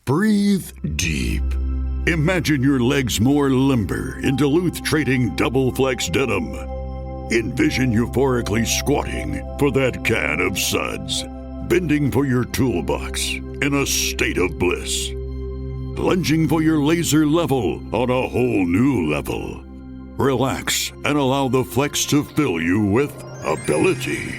Breathe deep. Imagine your legs more limber in Duluth Trading Double Flex Denim. Envision euphorically squatting for that can of suds, bending for your toolbox in a state of bliss, lunging for your laser level on a whole new level. Relax and allow the flex to fill you with ability.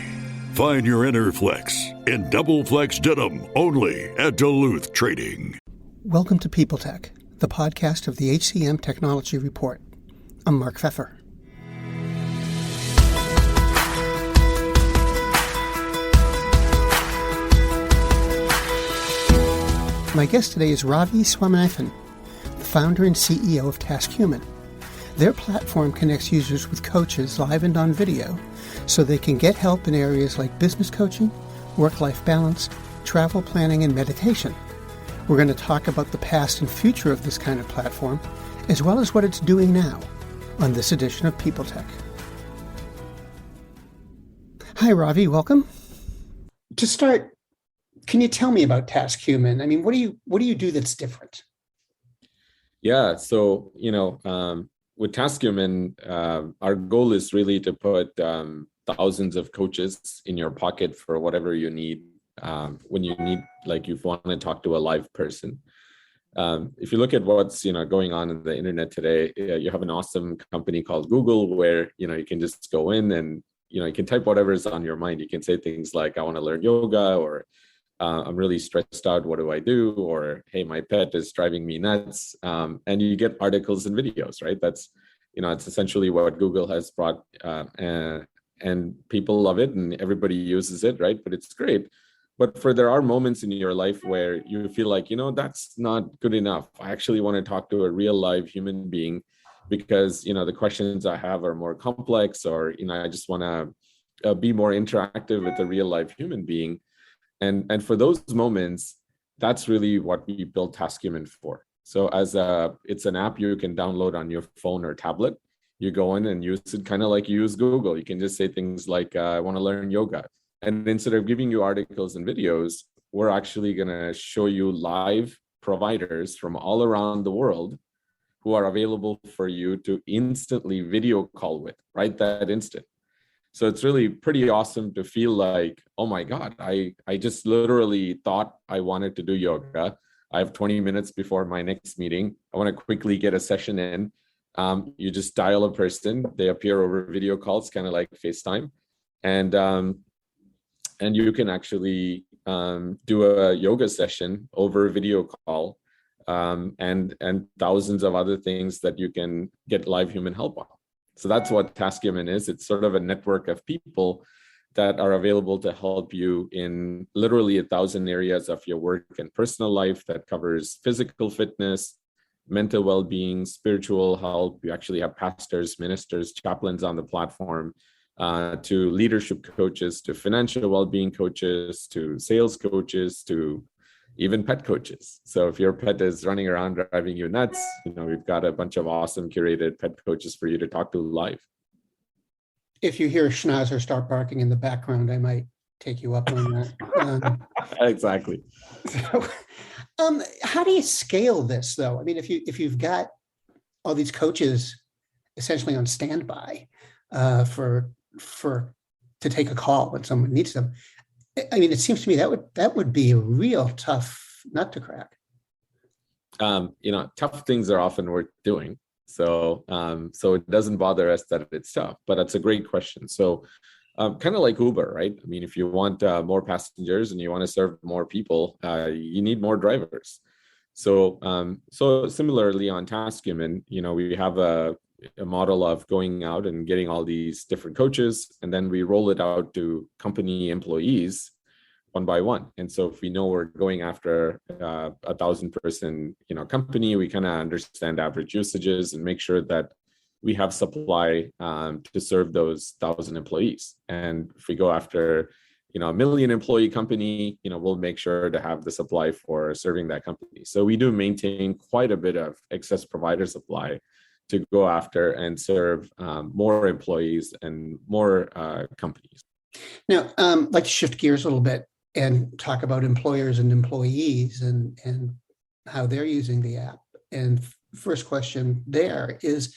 Find your inner flex in Double Flex Denim only at Duluth Trading. Welcome to People Tech, the podcast of the HCM Technology Report. I'm Mark Pfeffer. My guest today is Ravi Swaminathan, the founder and CEO of TaskHuman. Their platform connects users with coaches live and on video so they can get help in areas like business coaching, work-life balance, travel planning, and meditation. We're going to talk about the past and future of this kind of platform, as well as what it's doing now on this edition of People Tech. Hi, Ravi. Welcome. To start, can you tell me about TaskHuman? I mean, what do you do that's different? Yeah. So, with TaskHuman, our goal is really to put thousands of coaches in your pocket for whatever you need when you need, like you want to talk to a live person. If you look at what's going on in the internet today, you have an awesome company called Google where you can just go in and you can type whatever is on your mind. You can say things like, I want to learn yoga, or I'm really stressed out, what do I do? Or, hey, my pet is driving me nuts. And you get articles and videos, right? That's, it's essentially what Google has brought, and people love it and everybody uses it, right? But it's great. But there are moments in your life where you feel like, that's not good enough. I actually want to talk to a real live human being because, the questions I have are more complex, or, I just want to be more interactive with a real live human being. And for those moments, that's really what we built TaskHuman for. So it's an app you can download on your phone or tablet. You go in and use it kind of like you use Google. You can just say things like, I want to learn yoga. And instead of giving you articles and videos, we're actually going to show you live providers from all around the world who are available for you to instantly video call with, right that instant. So it's really pretty awesome to feel like, oh my God, I just literally thought I wanted to do yoga. I have 20 minutes before my next meeting. I want to quickly get a session in. You just dial a person, they appear over video calls, kind of like FaceTime. And you can actually do a yoga session over a video call, and thousands of other things that you can get live human help on. So that's what TaskHuman is. It's sort of a network of people that are available to help you in literally 1,000 areas of your work and personal life that covers physical fitness, mental well-being, spiritual help. You actually have pastors, ministers, chaplains on the platform, to leadership coaches, to financial well-being coaches, to sales coaches, to even pet coaches. So if your pet is running around driving you nuts, we've got a bunch of awesome curated pet coaches for you to talk to live. If you hear a schnauzer start barking in the background, I might take you up on that. Exactly. So, how do you scale this, though? I mean, if you've got all these coaches essentially on standby to take a call when someone needs them, I mean, it seems to me that would be a real tough nut to crack. Tough things are often worth doing. So it doesn't bother us that it's tough, but that's a great question. So kind of like Uber, right? I mean, if you want more passengers and you want to serve more people, you need more drivers. So similarly on TaskHuman, we have a model of going out and getting all these different coaches, and then we roll it out to company employees one by one. And so if we know we're going after a 1,000-person company, we kind of understand average usages and make sure that we have supply to serve those 1,000 employees. And if we go after a 1 million employee company, we'll make sure to have the supply for serving that company. So we do maintain quite a bit of excess provider supply to go after and serve more employees and more companies. Now, I'd like to shift gears a little bit and talk about employers and employees and how they're using the app. And first question there is,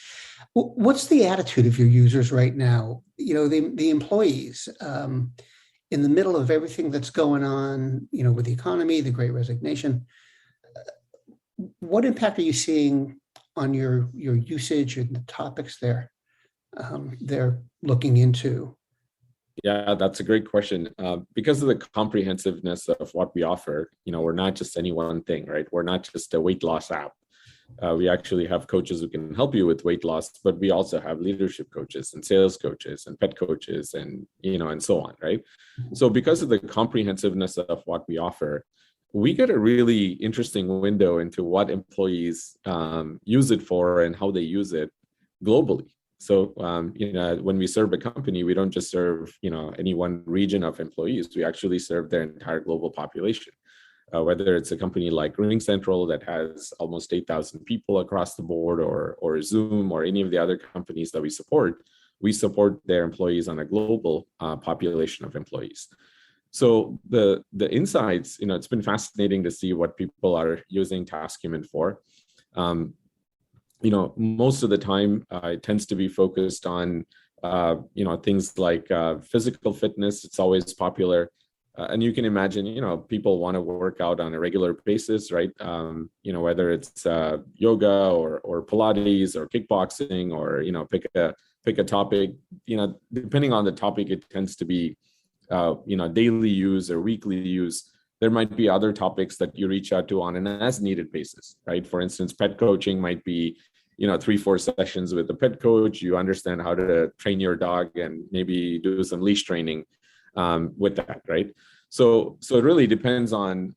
what's the attitude of your users right now? The employees, in the middle of everything that's going on, with the economy, the Great Resignation. What impact are you seeing on your usage and the topics they're looking into? Yeah, that's a great question. Because of the comprehensiveness of what we offer, we're not just any one thing, right? We're not just a weight loss app. We actually have coaches who can help you with weight loss, but we also have leadership coaches and sales coaches and pet coaches and, and so on, right? So because of the comprehensiveness of what we offer, we get a really interesting window into what employees use it for and how they use it globally. So, when we serve a company, we don't just serve, any one region of employees. We actually serve their entire global population. Whether it's a company like RingCentral that has almost 8,000 people across the board, or Zoom, or any of the other companies that we support their employees on a global population of employees. So the insights, it's been fascinating to see what people are using TaskHuman for. Most of the time it tends to be focused on, things like physical fitness. It's always popular. And you can imagine, people want to work out on a regular basis, right? Whether it's yoga or Pilates or kickboxing, or, pick a topic, depending on the topic, it tends to be, daily use or weekly use. There might be other topics that you reach out to on an as needed basis, right? For instance, pet coaching might be, 3-4 sessions with a pet coach. You understand how to train your dog and maybe do some leash training with that, right? So it really depends on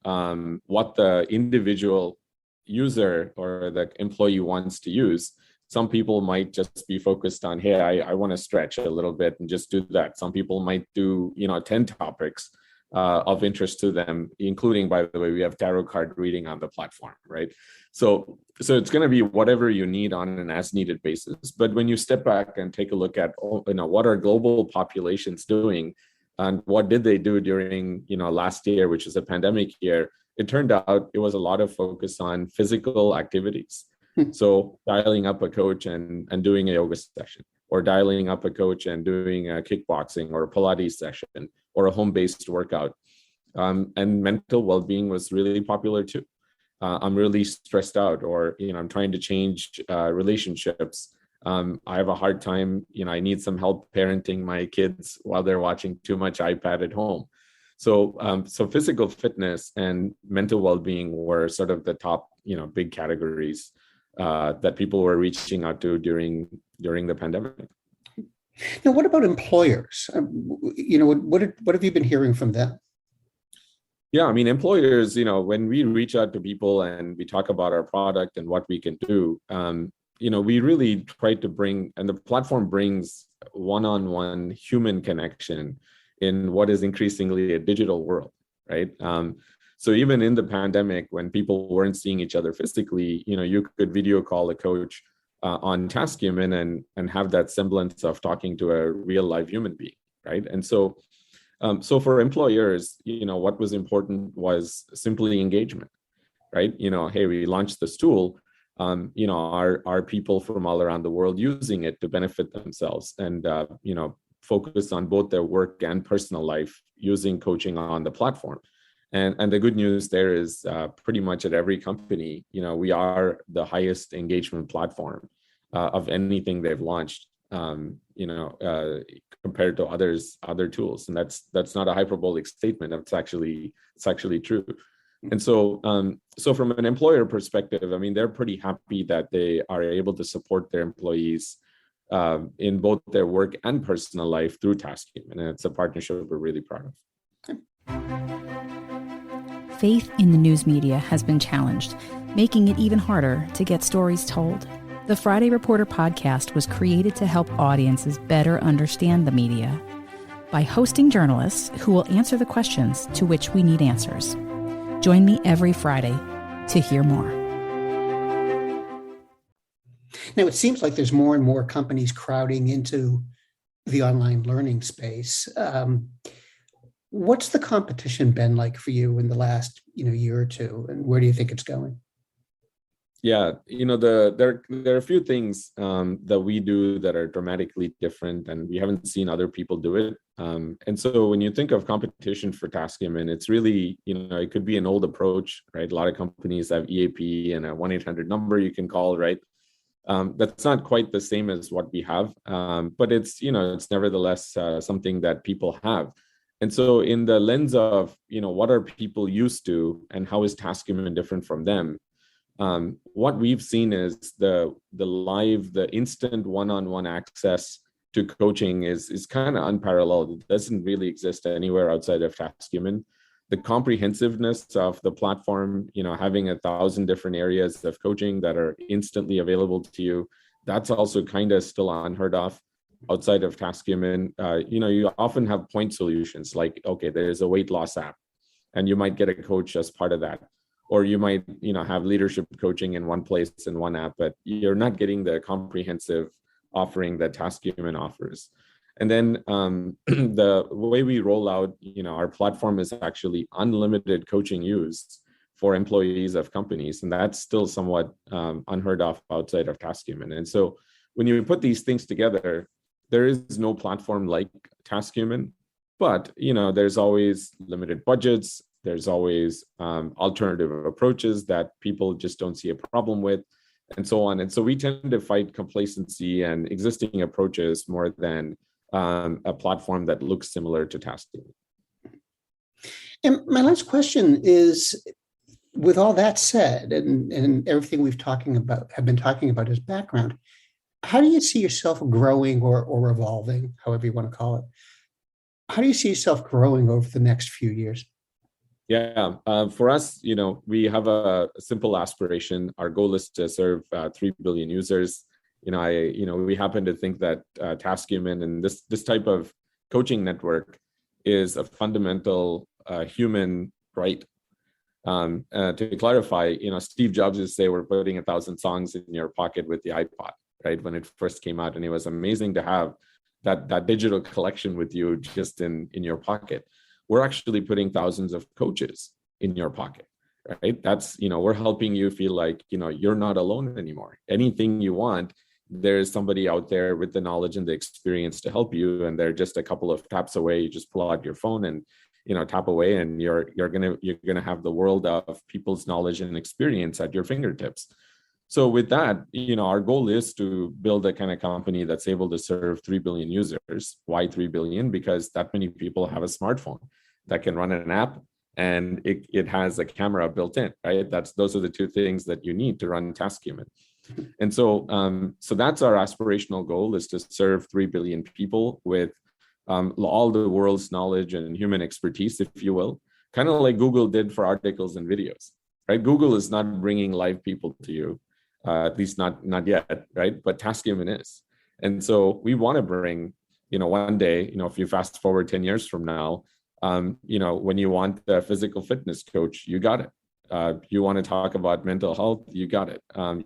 what the individual user or the employee wants to use. Some people might just be focused on, hey, I want to stretch a little bit and just do that. Some people might do, 10 topics of interest to them, including, by the way, we have tarot card reading on the platform, right? So it's going to be whatever you need on an as needed basis. But when you step back and take a look at, what are global populations doing, and what did they do during, last year, which is a pandemic year, it turned out it was a lot of focus on physical activities. So dialing up a coach and doing a yoga session, or dialing up a coach and doing a kickboxing or a Pilates session, or a home-based workout. And mental well-being was really popular too. I'm really stressed out, or, I'm trying to change relationships. I have a hard time, I need some help parenting my kids while they're watching too much iPad at home. So physical fitness and mental well-being were sort of the top, big categories that people were reaching out to during the pandemic. Now, what about employers? What have you been hearing from them? Yeah, I mean, employers, when we reach out to people and we talk about our product and what we can do, we really try to bring, and the platform brings one-on-one human connection in what is increasingly a digital world, right? So even in the pandemic, when people weren't seeing each other physically, you could video call a coach on TaskHuman and have that semblance of talking to a real live human being, right? And so for employers, what was important was simply engagement, right? Hey, we launched this tool. Are people from all around the world using it to benefit themselves and focus on both their work and personal life using coaching on the platform? And the good news there is pretty much at every company, we are the highest engagement platform of anything they've launched, compared to other tools. And that's not a hyperbolic statement. It's actually true. And so from an employer perspective, I mean, they're pretty happy that they are able to support their employees in both their work and personal life through TaskHuman. And it's a partnership we're really proud of. Faith in the news media has been challenged, making it even harder to get stories told. The Friday Reporter podcast was created to help audiences better understand the media by hosting journalists who will answer the questions to which we need answers. Join me every Friday to hear more. Now, it seems like there's more and more companies crowding into the online learning space. What's the competition been like for you in the last year or two, and where do you think it's going? Yeah, there are a few things that we do that are dramatically different, and we haven't seen other people do it. And so when you think of competition for TaskHuman, it's really, it could be an old approach, right? A lot of companies have EAP and a 1-800 number you can call, right? That's not quite the same as what we have, but it's nevertheless something that people have. And so in the lens of, what are people used to and how is TaskHuman different from them? What we've seen is the instant one-on-one access to coaching is kind of unparalleled. It doesn't really exist anywhere outside of TaskHuman. The comprehensiveness of the platform, having 1,000 different areas of coaching that are instantly available to you, that's also kind of still unheard of outside of TaskHuman. You often have point solutions like, okay, there's a weight loss app, and you might get a coach as part of that. Or you might, have leadership coaching in one place in one app, but you're not getting the comprehensive offering that TaskHuman offers. And then the way we roll out, our platform is actually unlimited coaching use for employees of companies, and that's still somewhat unheard of outside of TaskHuman. And so when you put these things together, there is no platform like TaskHuman, but there's always limited budgets. There's always alternative approaches that people just don't see a problem with, and so on. And so we tend to fight complacency and existing approaches more than a platform that looks similar to TaskHuman. And my last question is, with all that said, and everything we've have been talking about as background, how do you see yourself growing or evolving, however you want to call it? How do you see yourself growing over the next few years? Yeah, for us, we have a simple aspiration. Our goal is to serve 3 billion users. We happen to think that TaskHuman and this type of coaching network is a fundamental human right. To clarify, Steve Jobs used to say we're putting 1,000 songs in your pocket with the iPod, right? When it first came out, and it was amazing to have that digital collection with you just in your pocket. We're actually putting thousands of coaches in your pocket, right? That's, we're helping you feel like, you're not alone anymore. Anything you want, there's somebody out there with the knowledge and the experience to help you. And they're just a couple of taps away. You just pull out your phone and, tap away, and you're gonna have the world of people's knowledge and experience at your fingertips. So with that, our goal is to build a kind of company that's able to serve 3 billion users. Why 3 billion? Because that many people have a smartphone that can run an app, and it has a camera built in, right? Those are the two things that you need to run TaskHuman. And so that's our aspirational goal, is to serve 3 billion people with all the world's knowledge and human expertise, if you will, kind of like Google did for articles and videos, right? Google is not bringing live people to you, at least not yet, right? But TaskHuman is. And so we want to bring, one day, if you fast forward 10 years from now, when you want a physical fitness coach, you got it. You want to talk about mental health, you got it.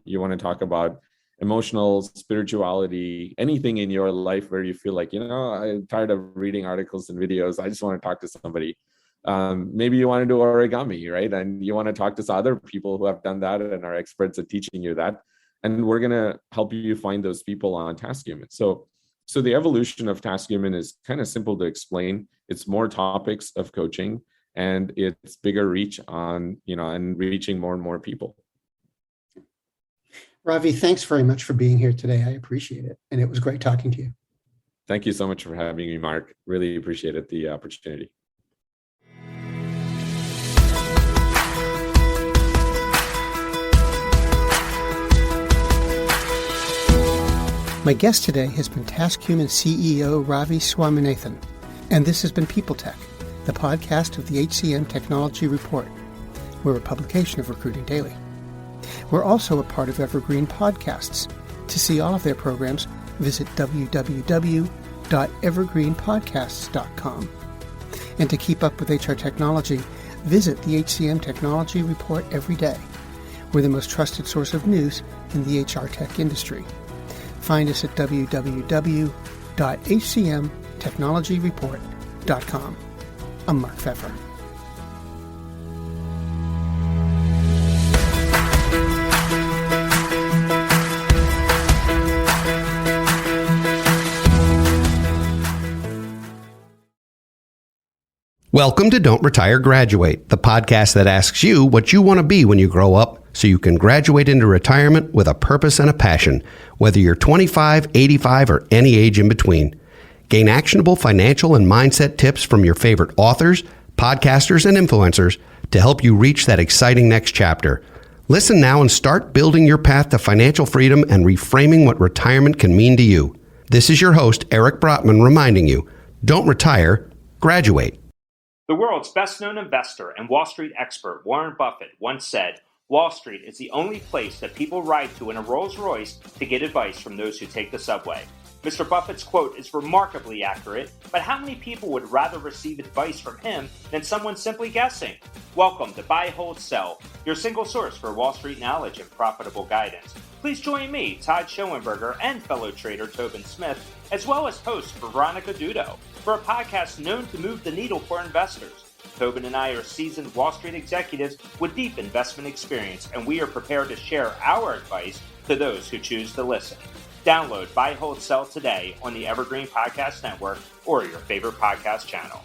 You want to talk about emotional spirituality, anything in your life where you feel like, I'm tired of reading articles and videos, I just want to talk to somebody. Maybe you want to do origami, right? And you want to talk to other people who have done that and are experts at teaching you that. And we're going to help you find those people on TaskHuman. So the evolution of TaskHuman is kind of simple to explain. It's more topics of coaching, and it's bigger reach on, and reaching more and more people. Ravi, thanks very much for being here today. I appreciate it. And it was great talking to you. Thank you so much for having me, Mark. Really appreciated the opportunity. My guest today has been TaskHuman CEO Ravi Swaminathan, and this has been People Tech, the podcast of the HCM Technology Report. We're a publication of Recruiting Daily. We're also a part of Evergreen Podcasts. To see all of their programs, visit www.evergreenpodcasts.com. And to keep up with HR technology, visit the HCM Technology Report every day. We're the most trusted source of news in the HR tech industry. Find us at www.hcmtechnologyreport.com. I'm Mark Pfeffer. Welcome to Don't Retire, Graduate, the podcast that asks you what you want to be when you grow up so you can graduate into retirement with a purpose and a passion, whether you're 25, 85, or any age in between. Gain actionable financial and mindset tips from your favorite authors, podcasters, and influencers to help you reach that exciting next chapter. Listen now and start building your path to financial freedom and reframing what retirement can mean to you. This is your host, Eric Brotman, reminding you, don't retire, graduate. The world's best-known investor and Wall Street expert Warren Buffett once said, "Wall Street is the only place that people ride to in a Rolls-Royce to get advice from those who take the subway." Mr. Buffett's quote is remarkably accurate, but how many people would rather receive advice from him than someone simply guessing? Welcome to Buy, Hold, Sell, your single source for Wall Street knowledge and profitable guidance. Please join me, Todd Schoenberger, and fellow trader Tobin Smith, as well as host Veronica Dudo, for a podcast known to move the needle for investors. Tobin and I are seasoned Wall Street executives with deep investment experience, and we are prepared to share our advice to those who choose to listen. Download Buy, Hold, Sell today on the Evergreen Podcast Network or your favorite podcast channel.